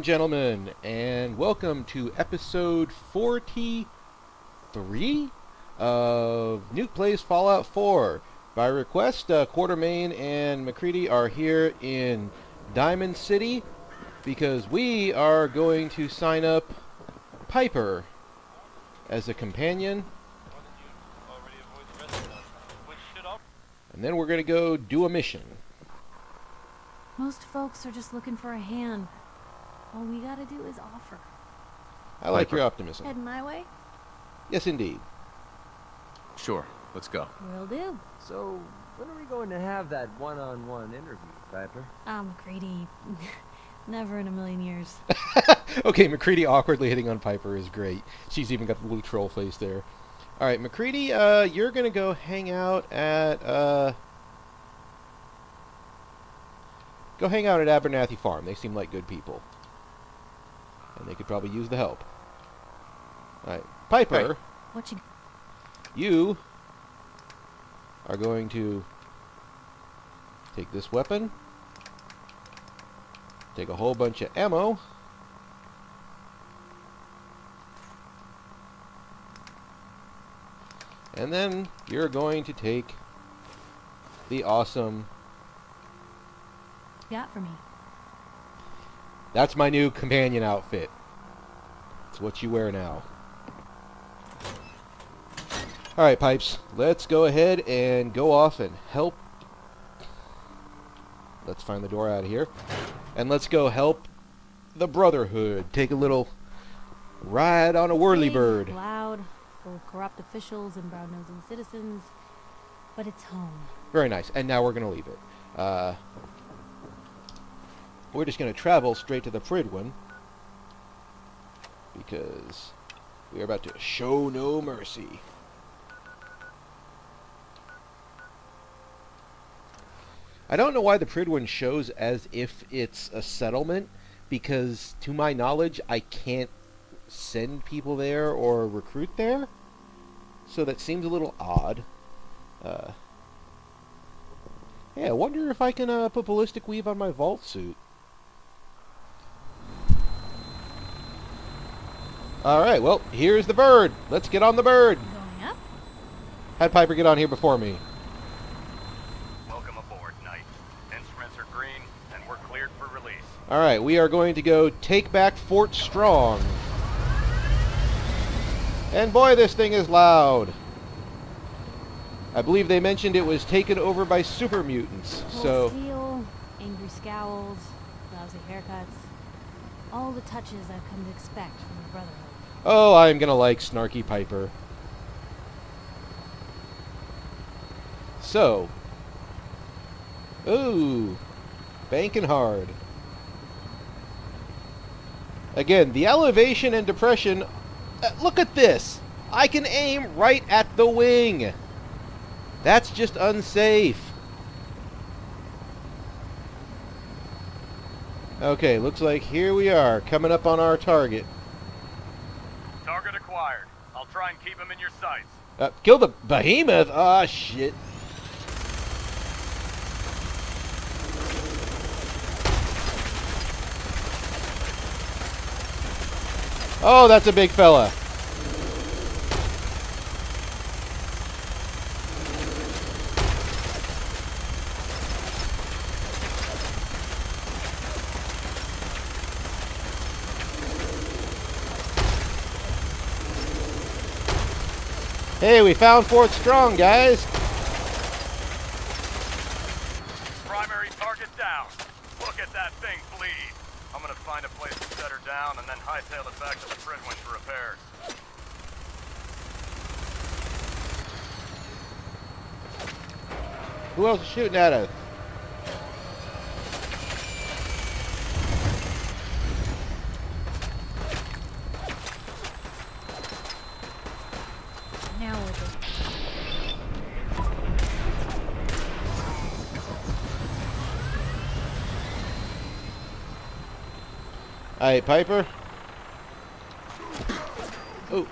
and gentlemen, and welcome to episode 43 of Nute Plays Fallout 4. By request, Quartermain and Macready are here in Diamond City because we are going to sign up Piper as a companion. And then we're going to go do a mission. Most folks are just looking for a hand. All we gotta do is offer. I like your optimism. Heading my way? Yes, indeed. Sure, let's go. Will do. So, when are we going to have that one-on-one interview, Piper? Macready. Never in a million years. Okay, Macready awkwardly hitting on Piper is great. She's even got the little troll face there. Alright, Macready, you're gonna go hang out at, go hang out at Abernathy Farm. They seem like good people. And they could probably use the help. Alright, Piper, Hey. What you are going to take this weapon, take a whole bunch of ammo, and then you're going to take the awesome... got for me? That's my new companion outfit. It's what you wear now. Alright, Pipes. Let's go ahead and go off and help. Let's find the door out of here. And let's go help the Brotherhood. Take a little ride on a whirlybird. Big, loud, full of corrupt officials and brown-nosing citizens. But it's home. Very nice. And now we're going to leave it. We're just going to travel straight to the Pridwin, because we are about to show no mercy. I don't know why the Pridwin shows as if it's a settlement, because to my knowledge I can't send people there or recruit there, so that seems a little odd. Yeah, I wonder if I can put ballistic weave on my vault suit. Alright, well, here's the bird. Let's get on the bird. Going up? Had Piper get on here before me. Welcome aboard, Knight. Instruments are green, and we're cleared for release. Alright, we are going to go take back Fort Strong. And boy, this thing is loud. I believe they mentioned it was taken over by super mutants, Cold so... steel, angry scowls, lousy haircuts. All the touches I've come to expect from the Brotherhood. Oh, I'm gonna like Snarky Piper. So. Ooh. Banking hard. Again, the elevation and depression... look at this! I can aim right at the wing! That's just unsafe. Okay, looks like here we are, coming up on our target. Target acquired. I'll try and keep him in your sights. Kill the behemoth? Ah, shit. Oh, that's a big fella. Hey, we found Fort Strong, guys. Primary target down. Look at that thing bleed. I'm gonna find a place to set her down and then hightail it back to the Pridwin for repairs. Who else is shooting at us? Now we're just... Alright, Piper. Oh.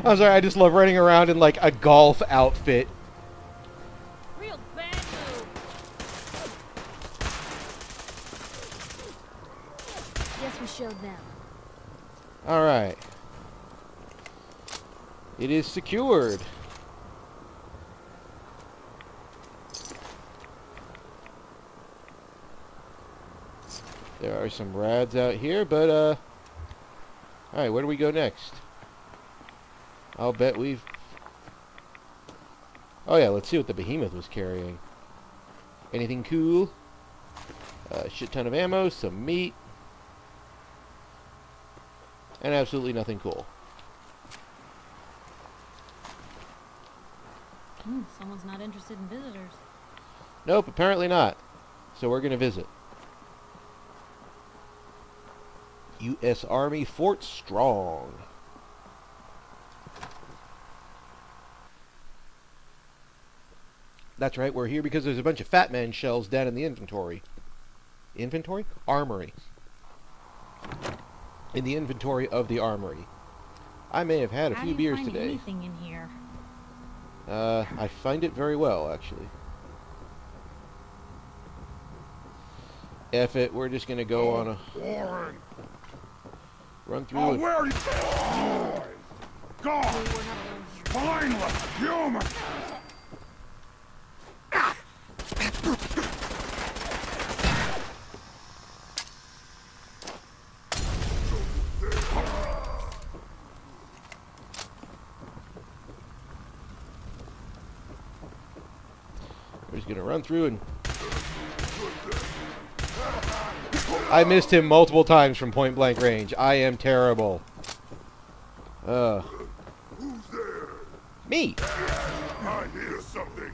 I'm sorry, I just love running around in like a golf outfit. Real bad move. Guess we showed them. Alright. It is secured. There are some rads out here, but, alright, where do we go next? I'll bet we've... Oh yeah, let's see what the behemoth was carrying. Anything cool? A shit ton of ammo, some meat. And absolutely nothing cool. Someone's not interested in visitors. Nope, apparently not. So we're gonna visit. U.S. Army Fort Strong. That's right, we're here because there's a bunch of Fat Man shells down in the inventory. Inventory? Armory. In the inventory of the armory. I may have had a few beers today. Anything in here? I find it very well, actually. F it, we're just gonna go on a... Warren! Run through Oh, it. where are you? God! Spineless human! We're just gonna run through and... I missed him multiple times from point blank range. I am terrible. Who's there? Me! I hear something.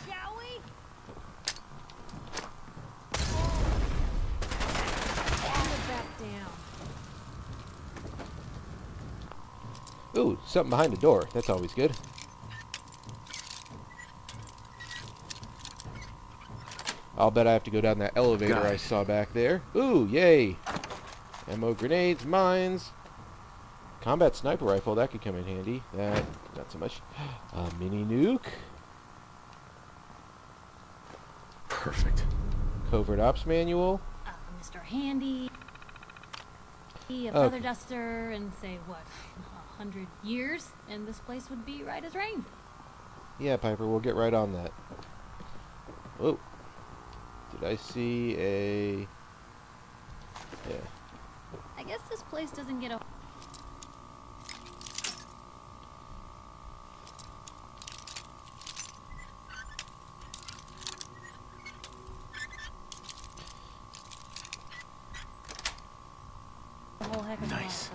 Shall we? Put back down. Ooh, something behind the door. That's always good. I'll bet I have to go down that elevator Got it. I saw back there. Ooh, yay! Ammo, grenades, mines. Combat sniper rifle, that could come in handy. That, not so much. A mini nuke. Perfect. Covert ops manual. Mr. Handy. A Okay. feather duster, and say, what, 100 years, and this place would be right as rain. Yeah, Piper, we'll get right on that. Oh. Did I see a... Yeah. I guess this place doesn't get a... whole heck of a lot. Nice.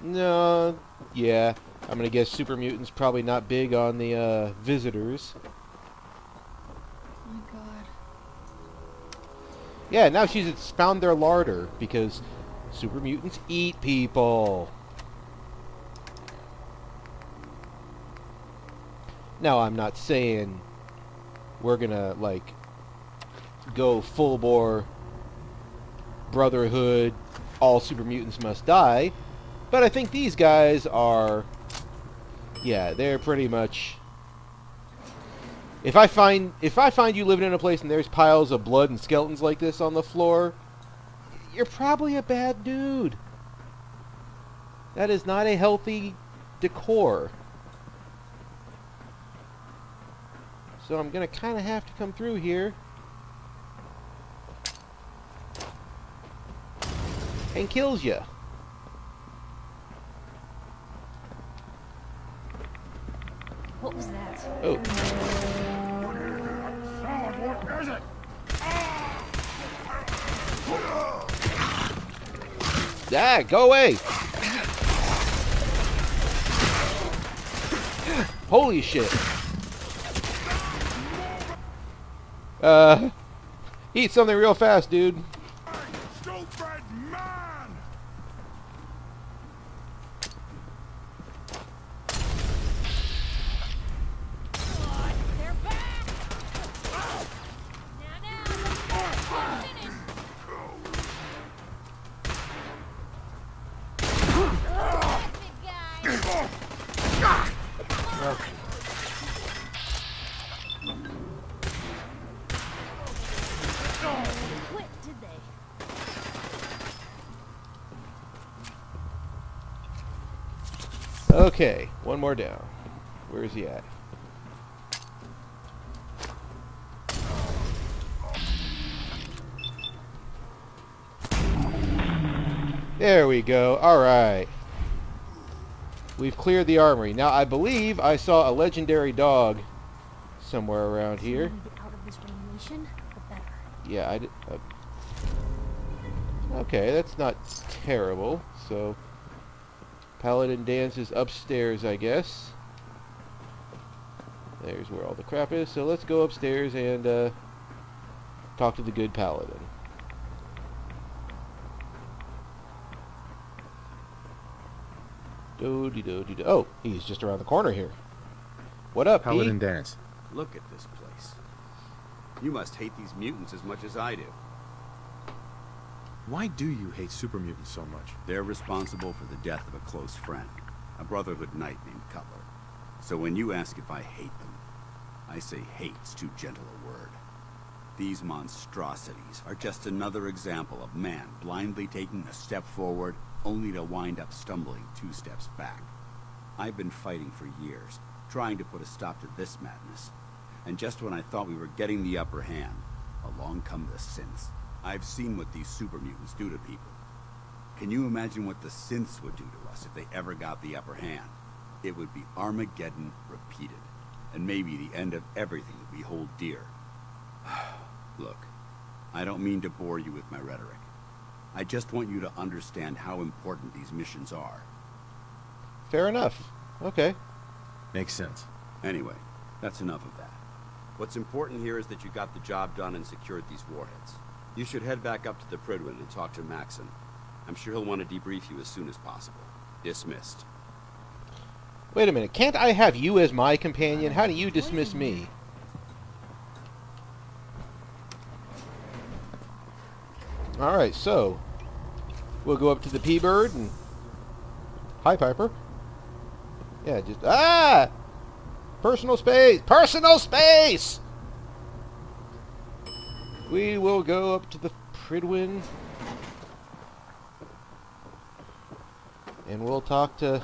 No, yeah. I'm gonna guess Super Mutant's probably not big on the, visitors. Oh my god. Yeah, now she's found their larder, because Super Mutants eat people. Now, I'm not saying we're gonna, like, go full-bore Brotherhood, all Super Mutants must die, but I think these guys are... Yeah, they're pretty much... If I find you living in a place and there's piles of blood and skeletons like this on the floor, you're probably a bad dude. That is not a healthy decor. So I'm gonna kind of have to come through here and kills you. What was that? Oh. Sound, what is it? Ah, go away! Holy shit. Eat something real fast, dude. Stupid man! They're back! Okay. Quit, did they? Okay, one more down. Where is he at? There we go. Alright. We've cleared the armory. Now, I believe I saw a legendary dog somewhere around here. The sooner we get out of this radiation, the better. Yeah, I did. Okay, that's not terrible. So, Paladin Dance is upstairs, I guess. There's where all the crap is. So let's go upstairs and talk to the good Paladin. Do-de-do-de-do. Oh, he's just around the corner here. What up, Paladin P? Dance. Look at this place. You must hate these mutants as much as I do. Why do you hate super mutants so much? They're responsible for the death of a close friend, a Brotherhood knight named Cutler. So when you ask if I hate them, I say hate's too gentle a word. These monstrosities are just another example of man blindly taking a step forward only to wind up stumbling 2 steps back. I've been fighting for years, trying to put a stop to this madness. And just when I thought we were getting the upper hand, along come the synths. I've seen what these super mutants do to people. Can you imagine what the synths would do to us if they ever got the upper hand? It would be Armageddon repeated, and maybe the end of everything that we hold dear. Look, I don't mean to bore you with my rhetoric. I just want you to understand how important these missions are. Fair enough. Okay. Makes sense. Anyway, that's enough of that. What's important here is that you got the job done and secured these warheads. You should head back up to the Pridwin and talk to Maxon. I'm sure he'll want to debrief you as soon as possible. Dismissed. Wait a minute. Can't I have you as my companion? How do you dismiss me? Alright, so we'll go up to the P-Bird and... Hi, Piper. Yeah, just... Ah! Personal space! Personal space! We will go up to the Pridwin. And we'll talk to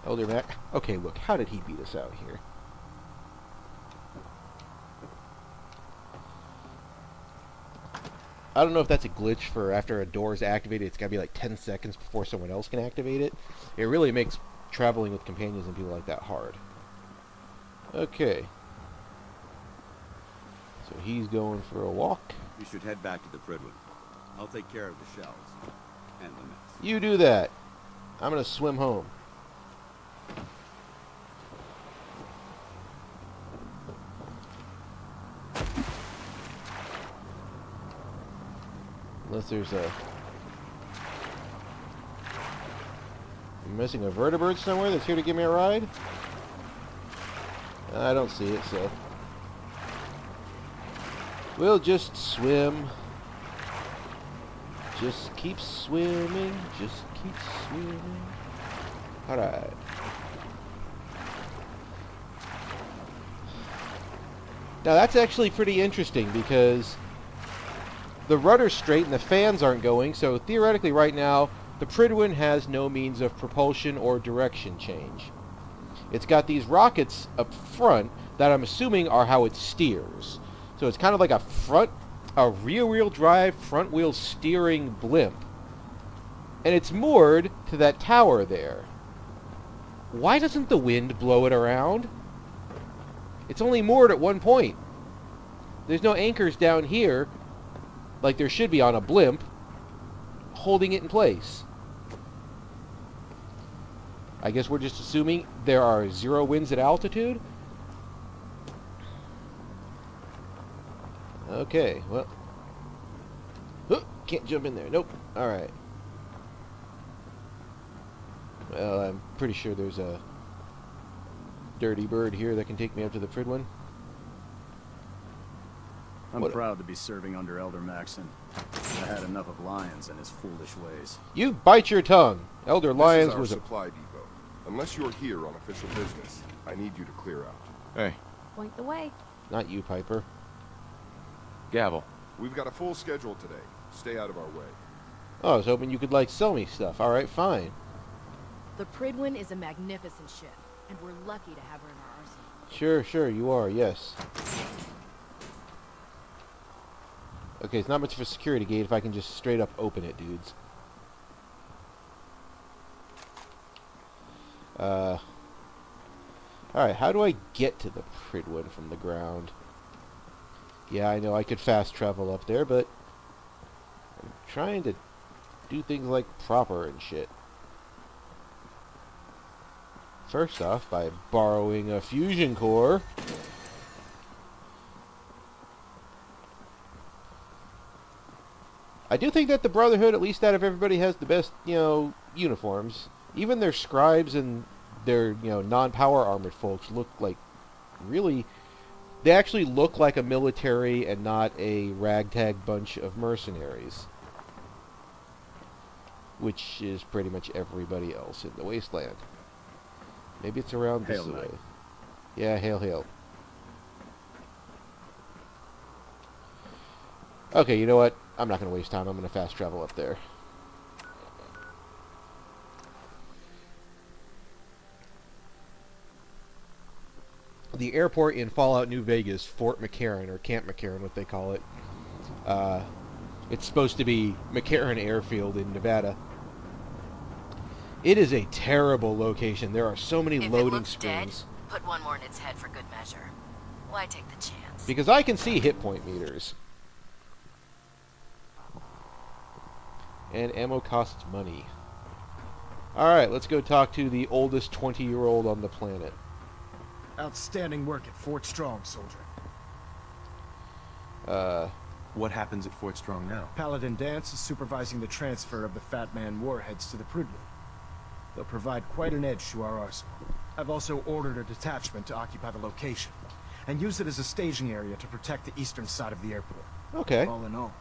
Elder Mac. Okay, look, how did he beat us out here? I don't know if that's a glitch for after a door is activated, it's got to be like 10 seconds before someone else can activate it. It really makes traveling with companions and people like that hard. Okay. So he's going for a walk. You should head back to the Pridwin. I'll take care of the shells and the mess. You do that. I'm going to swim home. Unless there's a... I'm missing a vertebrate somewhere that's here to give me a ride? I don't see it, so... We'll just swim. Just keep swimming. Just keep swimming. Alright. Now that's actually pretty interesting because the rudder's straight and the fans aren't going, so theoretically right now the Pridwin has no means of propulsion or direction change. It's got these rockets up front that I'm assuming are how it steers. So it's kind of like a rear-wheel drive, front-wheel steering blimp. And it's moored to that tower there. Why doesn't the wind blow it around? It's only moored at one point. There's no anchors down here, like there should be on a blimp, holding it in place. I guess we're just assuming there are 0 winds at altitude? Okay, well... can't jump in there. Nope. Alright. Well, I'm pretty sure there's a dirty bird here that can take me up to the Pridwin. I'm proud to be serving under Elder Maxon. I had enough of Lyons and his foolish ways. You bite your tongue. Elder Lyons This is our was a... supply depot. Unless you're here on official business, I need you to clear out. Hey, Point the way. Not you, Piper. gavel. We've got a full schedule today. Stay out of our way. Oh, I was hoping you could, like, sell me stuff. Alright, fine. The Pridwin is a magnificent ship, and we're lucky to have her in our arsenal. Sure, sure, you are, yes. Okay, it's not much of a security gate if I can just straight up open it, dudes. Alright, how do I get to the Pridwin from the ground? Yeah, I know I could fast travel up there, but I'm trying to do things like proper and shit. First off, by borrowing a fusion core. I do think that the Brotherhood, at least out of everybody, has the best, uniforms. Even their scribes and their, non-power armored folks look like really... They actually look like a military and not a ragtag bunch of mercenaries. Which is pretty much everybody else in the Wasteland. Maybe it's around this way. Yeah, hail, hail. Okay, you know what? I'm not going to waste time. I'm going to fast travel up there. The airport in Fallout New Vegas, Fort McCarran, or Camp McCarran, what they call it. It's supposed to be McCarran Airfield in Nevada. It is a terrible location. There are so many loading screens. Dead, put one more in its head for good measure. Why take the chance? Because I can see hit point meters. And ammo costs money. Alright, let's go talk to the oldest 20-year-old on the planet. Outstanding work at Fort Strong, soldier. What happens at Fort Strong now? Paladin Dance is supervising the transfer of the Fat Man warheads to the Pridwin. They'll provide quite an edge to our arsenal. I've also ordered a detachment to occupy the location, and use it as a staging area to protect the eastern side of the airport. Okay. All in all,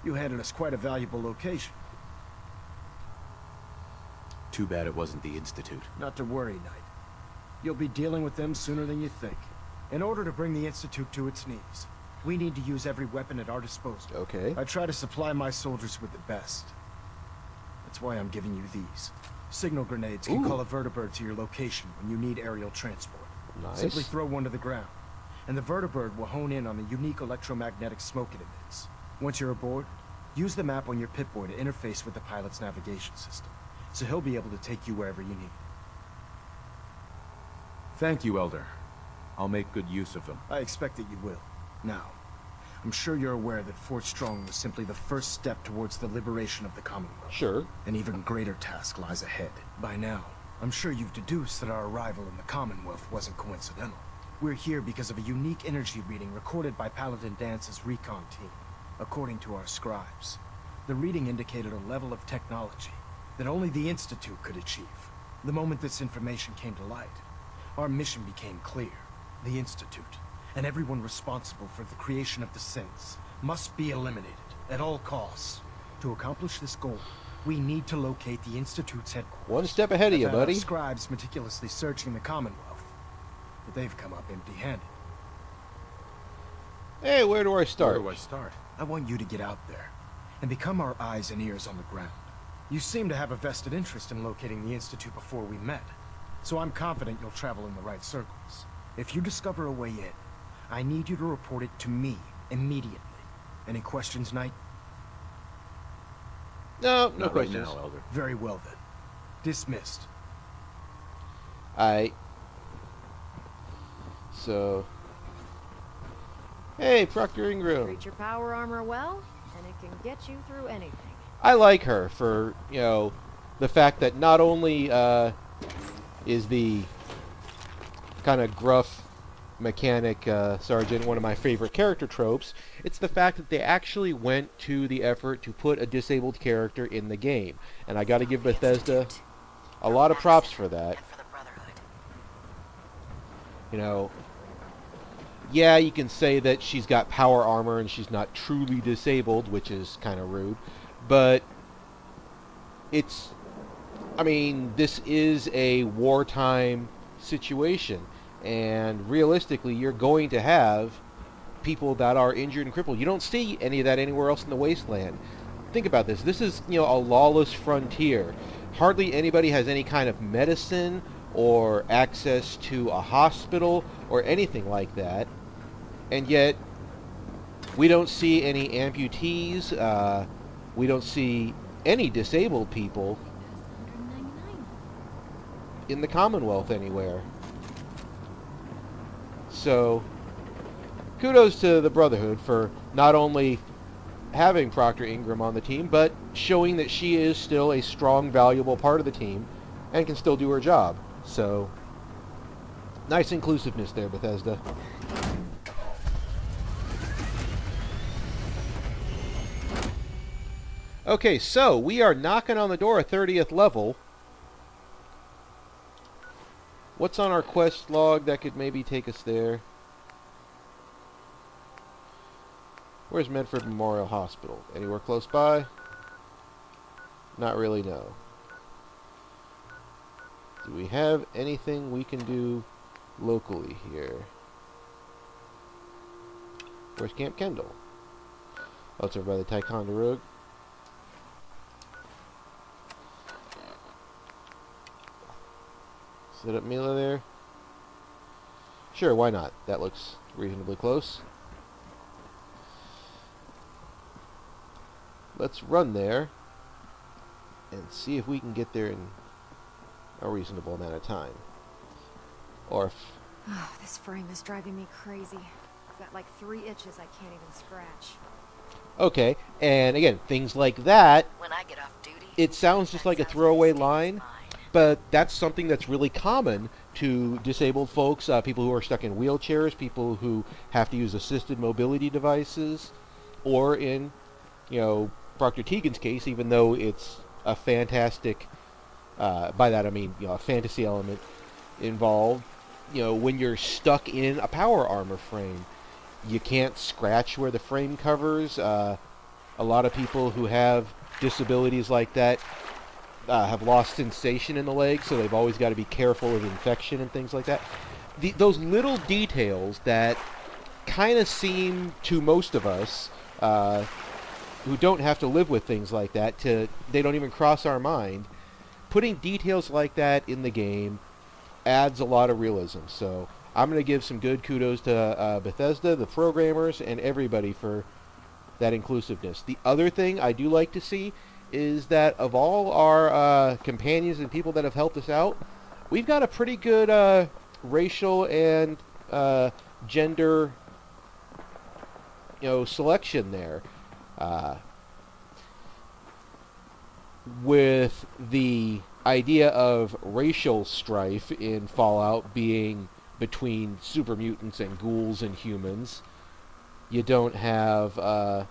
you handed us quite a valuable location. Too bad it wasn't the Institute. Not to worry, Knight. You'll be dealing with them sooner than you think. In order to bring the Institute to its knees, we need to use every weapon at our disposal. Okay. I try to supply my soldiers with the best. That's why I'm giving you these. Signal grenades can call a vertibird to your location when you need aerial transport. Nice. Simply throw one to the ground, and the vertibird will hone in on the unique electromagnetic smoke it emits. Once you're aboard, use the map on your Pip-Boy to interface with the pilot's navigation system, so he'll be able to take you wherever you need. Thank you, Elder. I'll make good use of them. I expect that you will. Now, I'm sure you're aware that Fort Strong was simply the first step towards the liberation of the Commonwealth. Sure. An even greater task lies ahead. By now, I'm sure you've deduced that our arrival in the Commonwealth wasn't coincidental. We're here because of a unique energy reading recorded by Paladin Dance's recon team. According to our scribes, the reading indicated a level of technology that only the Institute could achieve. The moment this information came to light, our mission became clear. The Institute, and everyone responsible for the creation of the synths, must be eliminated at all costs. To accomplish this goal, we need to locate the Institute's headquarters. One step ahead of you, I've had our buddy. scribes meticulously searching the Commonwealth, but they've come up empty-handed. Hey, where do I start? Where do I start? I want you to get out there and become our eyes and ears on the ground. You seem to have a vested interest in locating the Institute before we met, so I'm confident you'll travel in the right circles. If you discover a way in, I need you to report it to me immediately. Any questions, Knight? No Not questions. right now, Elder. Very well then. Dismissed. So... Hey, Proctoring Room. Treat your power armor well, and it can get you through anything. I like her for, the fact that not only is the kind of gruff mechanic sergeant one of my favorite character tropes, it's the fact that they actually went to the effort to put a disabled character in the game. And I gotta give Bethesda a lot of props for that. And for the Brotherhood. Yeah, you can say that she's got power armor and she's not truly disabled, which is kind of rude, but it's I mean, this is a wartime situation, and realistically, you're going to have people that are injured and crippled. You don't see any of that anywhere else in the wasteland. Think about this. This is, you know, a lawless frontier. Hardly anybody has any kind of medicine or access to a hospital or anything like that. And yet, we don't see any amputees. We don't see any disabled people in the Commonwealth anywhere. So, kudos to the Brotherhood for not only having Proctor Ingram on the team, but showing that she is still a strong, valuable part of the team and can still do her job. So, nice inclusiveness there, Bethesda. Okay, so we are knocking on the door at 30th level. What's on our quest log that could maybe take us there? Where's Medford Memorial Hospital? Anywhere close by? Not really, no. Do we have anything we can do locally here? Where's Camp Kendall? Oh, it's over by the Ticonderoga. Set up Mila there? Sure, why not? That looks reasonably close. Let's run there and see if we can get there in a reasonable amount of time. Or if... Oh, this frame is driving me crazy. I've got like 3 itches I can't even scratch. Okay, and again, things like that, When I get off duty, it sounds just like a throwaway line, but that's something that's really common to disabled folks, people who are stuck in wheelchairs, people who have to use assisted mobility devices, or in, you know, Proctor Teagan's case, even though it's a fantastic, by that I mean, you know, a fantasy element involved, you know, when you're stuck in a power armor frame, you can't scratch where the frame covers. A lot of people who have disabilities like that have lost sensation in the legs, so they've always got to be careful of infection and things like that. Those little details that kind of seem to most of us who don't have to live with things like that, they don't even cross our mind. Putting details like that in the game adds a lot of realism. So I'm going to give some good kudos to Bethesda, the programmers, and everybody for that inclusiveness. The other thing I do like to see is that of all our companions and people that have helped us out, we've got a pretty good racial and gender, you know, selection there. With the idea of racial strife in Fallout being between super mutants and ghouls and humans, you don't have, I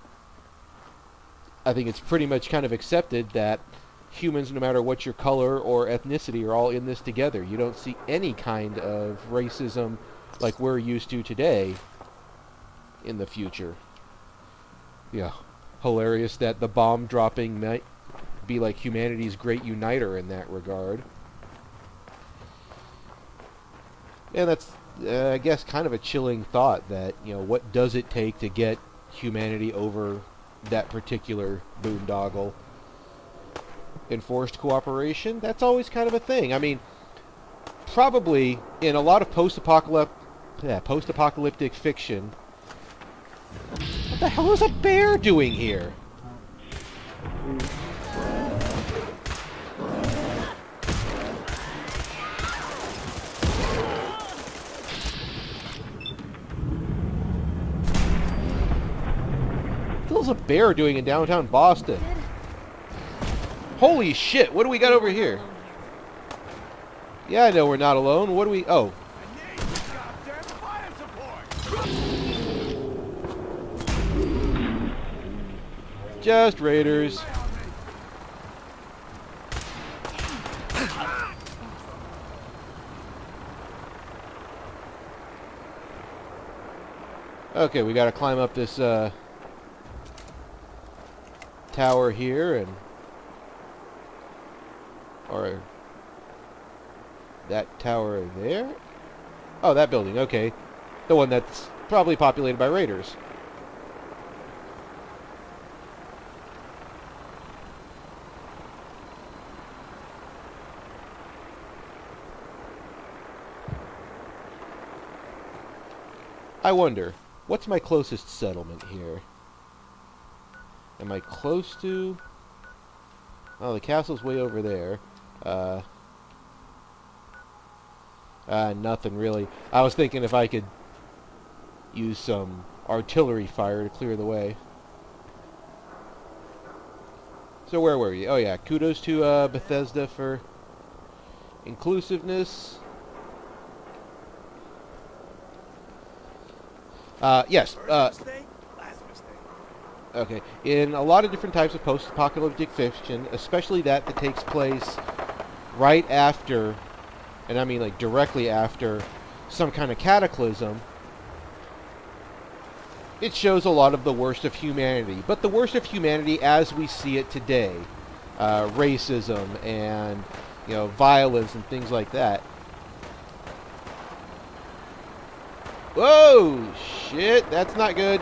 think it's pretty much kind of accepted that humans, no matter what your color or ethnicity, are all in this together. You don't see any kind of racism like we're used to today in the future. Yeah, hilarious that the bomb dropping might be like humanity's great uniter in that regard. And that's, I guess, kind of a chilling thought that, you know, what does it take to get humanity over that particular boondoggle? Enforced cooperation? That's always kind of a thing. I mean, probably in a lot of post-apocalyptic fiction... What the hell is a bear doing here? What is a bear doing in downtown Boston? Holy shit, what do we got over here? Yeah, I know we're not alone. What do we... Oh. Just raiders. Okay, we gotta climb up this tower here and... Or that tower there? Oh, that building, okay. The one that's probably populated by raiders. I wonder, what's my closest settlement here? Am I close to... Oh, the castle's way over there. Nothing really. I was thinking if I could use some artillery fire to clear the way. So where were you? Oh yeah, kudos to Bethesda for inclusiveness. Yes. Okay. In a lot of different types of post-apocalyptic fiction, especially that takes place right after, and I mean like directly after, some kind of cataclysm, it shows a lot of the worst of humanity. But the worst of humanity as we see it today. Racism and, you know, violence and things like that. Whoa! Shit, that's not good.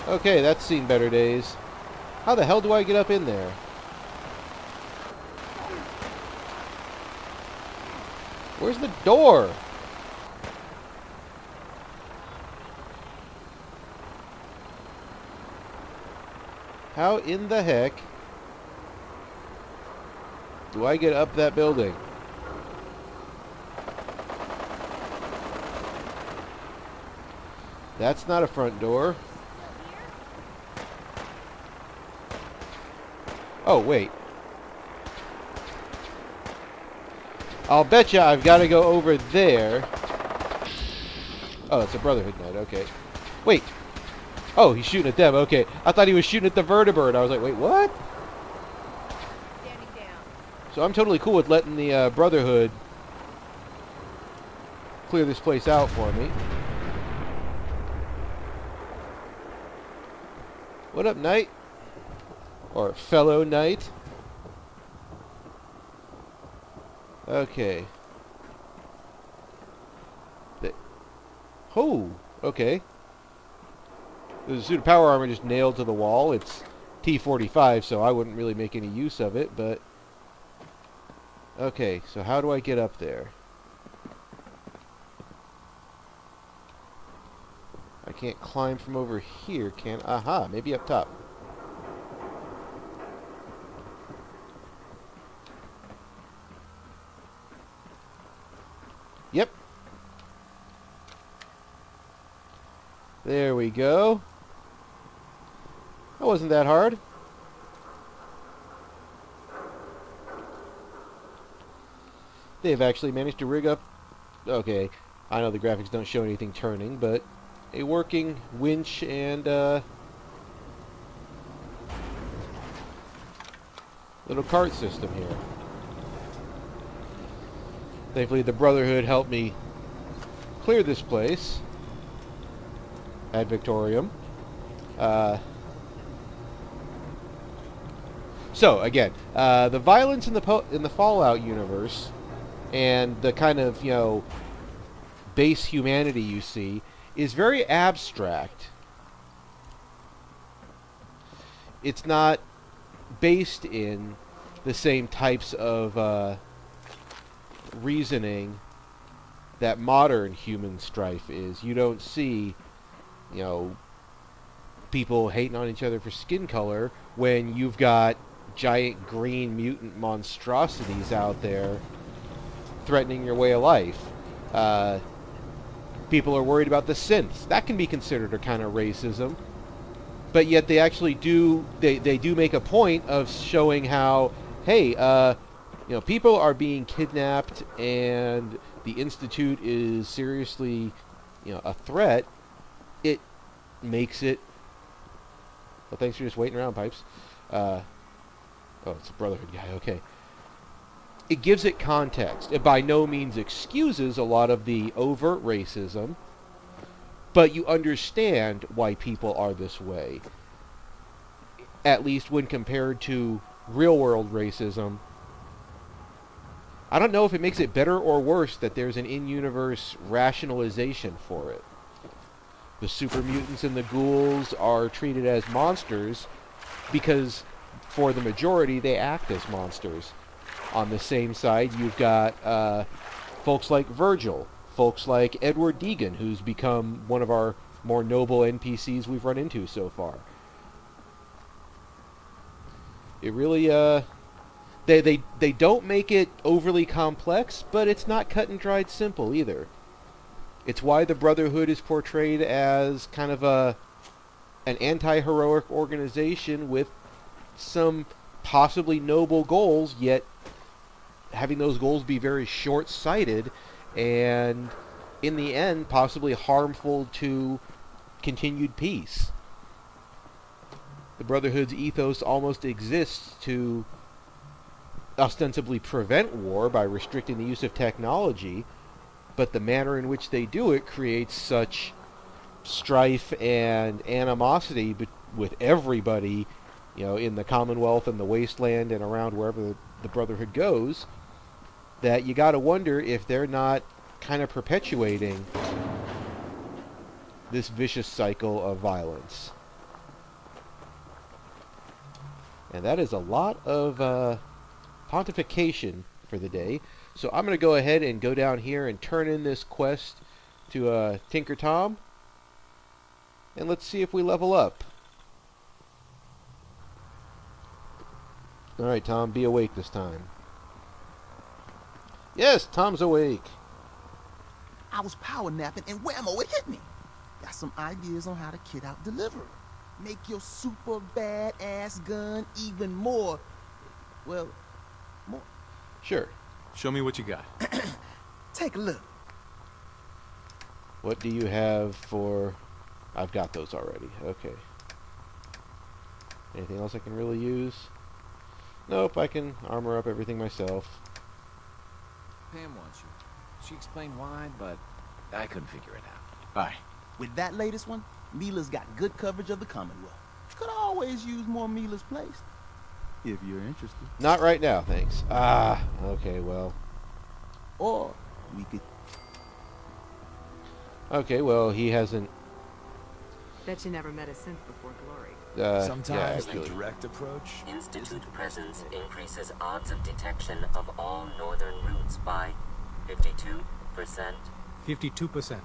Okay, that's seen better days. How the hell do I get up in there? Where's the door? How in the heck do I get up that building? That's not a front door. Oh, wait. I'll bet you I've got to go over there. Oh, it's a Brotherhood Knight. Okay. Wait. Oh, he's shooting at them. Okay. I thought he was shooting at the vertibird. I was like, wait, what? Standing down. So I'm totally cool with letting the Brotherhood clear this place out for me. What up, Knight? Or fellow Knight? Okay. Oh, okay. There's a suit of power armor just nailed to the wall. It's T-45, so I wouldn't really make any use of it, but... Okay, so how do I get up there? I can't climb from over here, can... Aha, maybe up top. Yep. There we go. That wasn't that hard. They've actually managed to rig up... Okay, I know the graphics don't show anything turning, but a working winch and little cart system here. Thankfully, the Brotherhood helped me clear this place ad Victorium. So again, the violence in the Fallout universe and the kind of, you know, base humanity you see is very abstract. It's not based in the same types of reasoning that modern human strife is. You don't see, you know, people hating on each other for skin color when you've got giant green mutant monstrosities out there threatening your way of life. People are worried about the synths. That can be considered a kind of racism. But yet they actually do, they do make a point of showing how, hey, you know, people are being kidnapped and the Institute is seriously, you know, a threat. It makes it... Well, thanks for just waiting around, Pipes. Oh, it's a Brotherhood guy, okay. It gives it context. It by no means excuses a lot of the overt racism, but you understand why people are this way. at least when compared to real-world racism. I don't know if it makes it better or worse that there's an in-universe rationalization for it. The super mutants and the ghouls are treated as monsters because, for the majority, they act as monsters. On the same side, you've got folks like Virgil, folks like Edward Deegan, who's become one of our more noble NPCs we've run into so far. It really, they don't make it overly complex, but it's not cut and dried simple either. It's why the Brotherhood is portrayed as kind of an anti-heroic organization with some possibly noble goals, yet having those goals be very short-sighted and, in the end, possibly harmful to continued peace. The Brotherhood's ethos almost exists to ostensibly prevent war by restricting the use of technology, but the manner in which they do it creates such strife and animosity with everybody, you know, in the Commonwealth and the Wasteland and around wherever the Brotherhood goes, that you gotta wonder if they're not kind of perpetuating this vicious cycle of violence. And that is a lot of pontification for the day. So I'm going to go ahead and go down here and turn in this quest to Tinker Tom. And let's see if we level up. Alright, Tom, be awake this time. Yes, Tom's awake. I was power napping and whammo, it hit me. Got some ideas on how to kit out delivery. Make your super badass gun even more, well, more. Sure. Show me what you got. Take a look. What do you have for... I've got those already. Okay. Anything else I can really use? Nope, I can armor up everything myself. Pam wants you. She explained why, but I couldn't figure it out. Bye. With that latest one, Mila's got good coverage of the Commonwealth. Could always use more Mila's placed, if you're interested. Not right now, thanks. Ah, okay, well. Or we could... Okay, well, he hasn't... Bet you never met a synth before glory. Sometimes yeah, the direct approach. Institute presence increases odds of detection of all northern routes by 52%. 52%.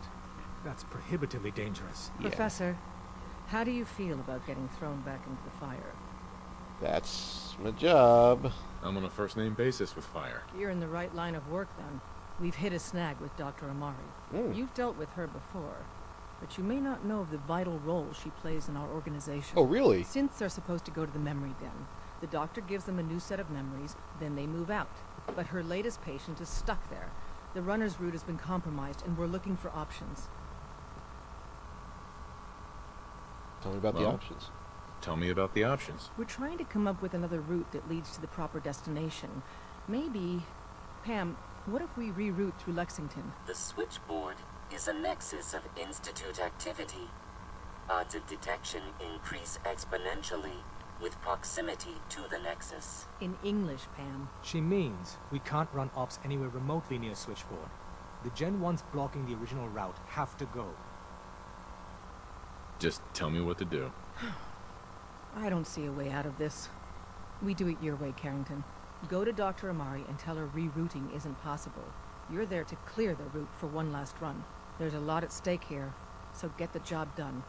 That's prohibitively dangerous. Yeah. Professor, how do you feel about getting thrown back into the fire? That's my job. I'm on a first-name basis with fire. You're in the right line of work, then. We've hit a snag with Dr. Amari. You've dealt with her before, but you may not know of the vital role she plays in our organization. Oh, really? Synths are supposed to go to the memory den. The doctor gives them a new set of memories, then they move out. But her latest patient is stuck there. The runner's route has been compromised, and we're looking for options. Tell me about the options. Tell me about the options. We're trying to come up with another route that leads to the proper destination. Maybe... Pam, what if we reroute through Lexington? The switchboard is a nexus of Institute activity. Odds of detection increase exponentially with proximity to the nexus. In English, Pam. She means we can't run ops anywhere remotely near Switchboard. The Gen 1s blocking the original route have to go. Just tell me what to do. I don't see a way out of this. We do it your way, Carrington. Go to Dr. Amari and tell her rerouting isn't possible. You're there to clear the route for one last run. There's a lot at stake here, so get the job done.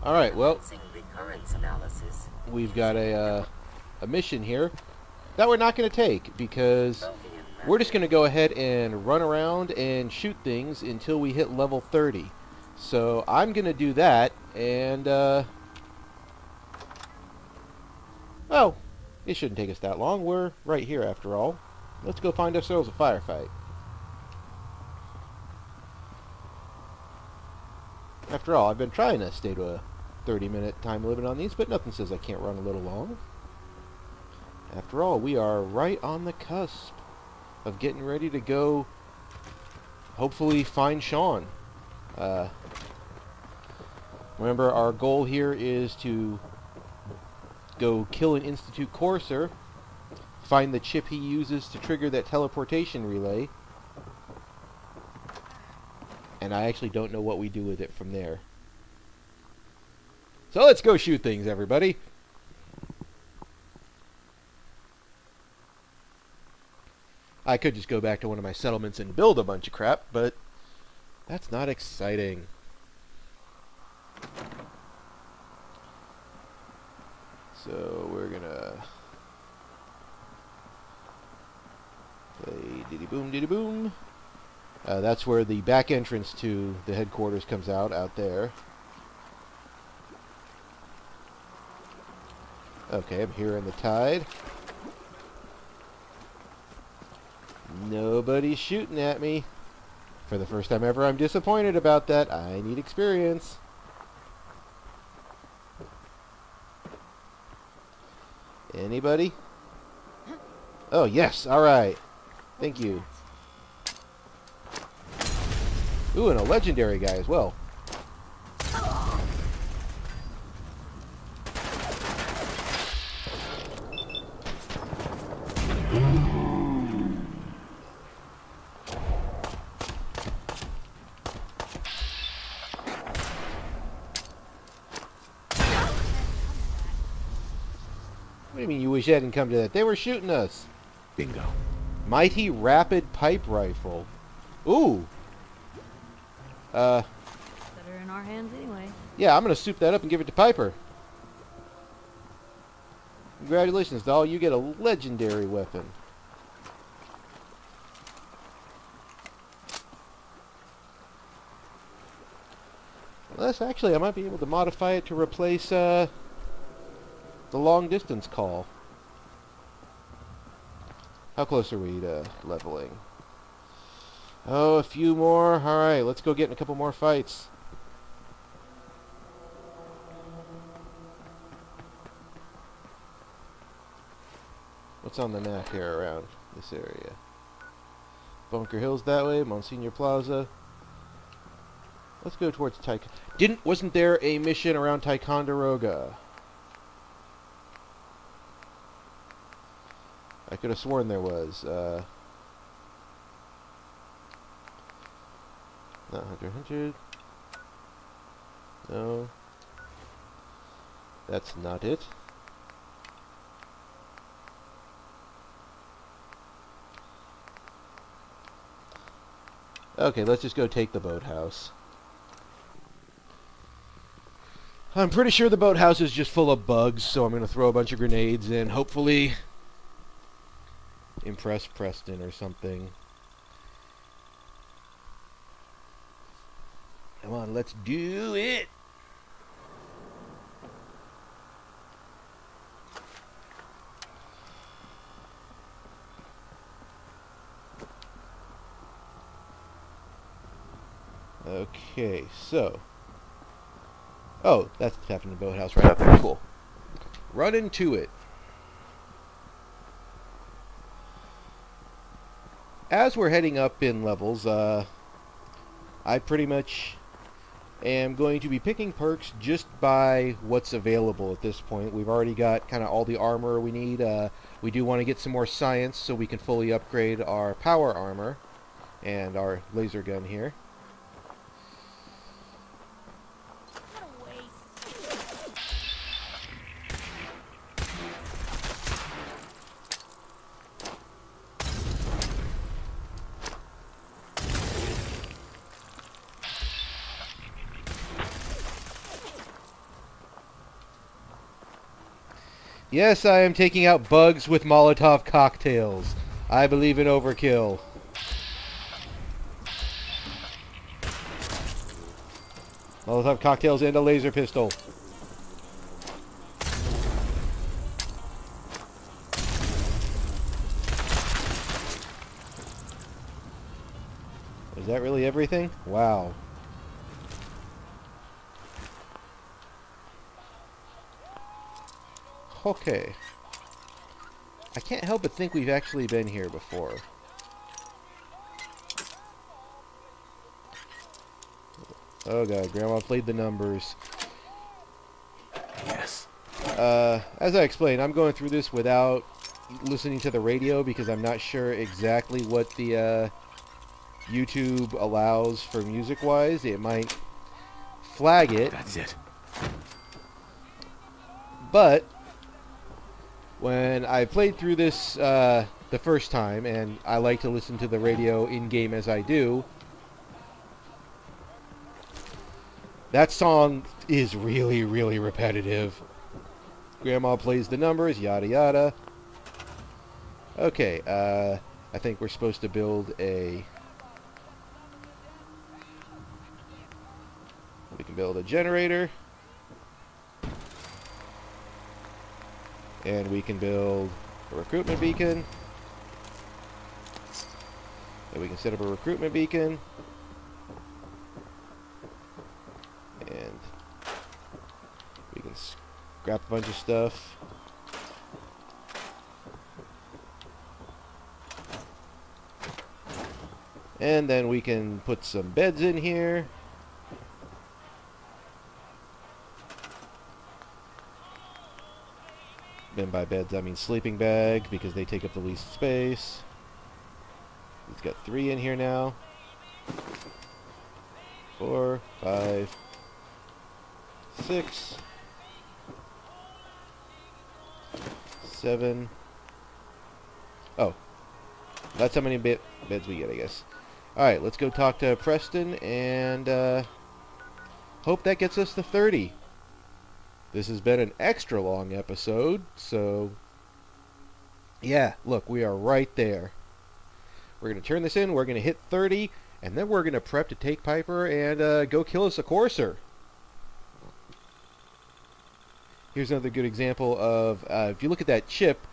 Alright, well, recurrence analysis. We've got a mission here that we're not going to take, because we're just going to go ahead and run around and shoot things until we hit level 30. So I'm going to do that, and, oh, it shouldn't take us that long. We're right here, after all. Let's go find ourselves a firefight. After all, I've been trying to stay to a 30-minute time limit on these, but nothing says I can't run a little long. After all, we are right on the cusp of getting ready to go, hopefully, find Sean. Remember, our goal here is to go kill an Institute Courser, find the chip he uses to trigger that teleportation relay, and I actually don't know what we do with it from there. So let's go shoot things, everybody. I could just go back to one of my settlements and build a bunch of crap, but that's not exciting. So we're gonna play diddy boom diddy boom. That's where the back entrance to the headquarters comes out there. Okay, I'm here in the tide. Nobody's shooting at me. For the first time ever, I'm disappointed about that. I need experience. Anybody? Oh, yes. All right. Thank you. Ooh, and a legendary guy as well. What do you mean you wish I hadn't come to that? They were shooting us. Bingo. Mighty Rapid Pipe Rifle. Ooh. Better in our hands anyway. Yeah, I'm going to soup that up and give it to Piper. Congratulations, doll. You get a legendary weapon. Unless, actually, I might be able to modify it to replace, the long-distance call. How close are we to leveling? Oh, a few more. Alright, let's go get in a couple more fights. What's on the map here around this area? Bunker Hill's that way, Monsignor Plaza. Let's go towards wasn't there a mission around Ticonderoga? I could have sworn there was. Not 100. No. That's not it. Okay, let's just go take the boathouse. I'm pretty sure the boathouse is just full of bugs, so I'm going to throw a bunch of grenades and hopefully impress Preston or something. Come on, let's do it! Okay, so... Oh, that's the captain of the boathouse right up there. Cool. Run into it. As we're heading up in levels, I pretty much am going to be picking perks just by what's available at this point. We've already got kind of all the armor we need. We do want to get some more science so we can fully upgrade our power armor and our laser gun here. Yes, I am taking out bugs with Molotov cocktails. I believe in overkill. Molotov cocktails and a laser pistol. Is that really everything? Wow. Okay. I can't help but think we've actually been here before. Oh god, Grandma played the numbers. Yes. as I explained, I'm going through this without listening to the radio because I'm not sure exactly what the YouTube allows for music-wise. It might flag it. That's it. But when I played through this the first time, and I like to listen to the radio in-game as I do, that song is really, really repetitive. Grandma plays the numbers, yada yada. Okay, I think we're supposed to build a... We can build a generator. And we can build a recruitment beacon. And we can set up a recruitment beacon. And we can scrap a bunch of stuff. And then we can put some beds in here. And by beds, I mean sleeping bags, because they take up the least space. It's got 3 in here now. 4, 5, 6, 7. Oh, that's how many beds we get, I guess. Alright, let's go talk to Preston and hope that gets us to 30. This has been an extra long episode, so yeah, look, we are right there. We're going to turn this in, we're going to hit 30, and then we're going to prep to take Piper and go kill us a Courser. Here's another good example of, if you look at that chip,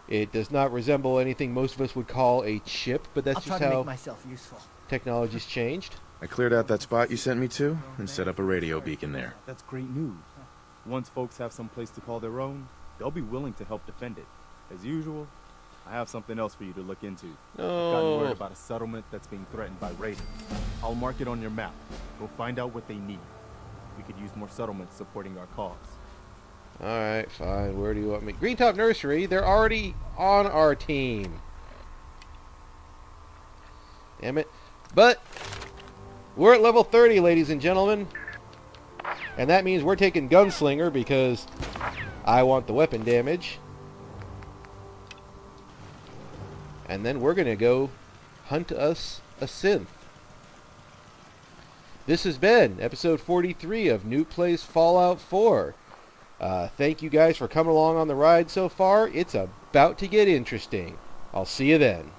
it does not resemble anything most of us would call a chip, but that's just how technology's changed. I cleared out that spot you sent me to and set up a radio beacon there. That's great news. Once folks have some place to call their own, they'll be willing to help defend it. As usual, I have something else for you to look into. I've gotten word about a settlement that's being threatened by raiders. I'll mark it on your map. Go find out what they need. We could use more settlements supporting our cause. Alright, fine. Where do you want me? Greentop Nursery, they're already on our team. Damn it. But we're at level 30, ladies and gentlemen. And that means we're taking Gunslinger because I want the weapon damage. And then we're going to go hunt us a synth. This has been episode 43 of Nute Plays Fallout 4. Thank you guys for coming along on the ride so far. It's about to get interesting. I'll see you then.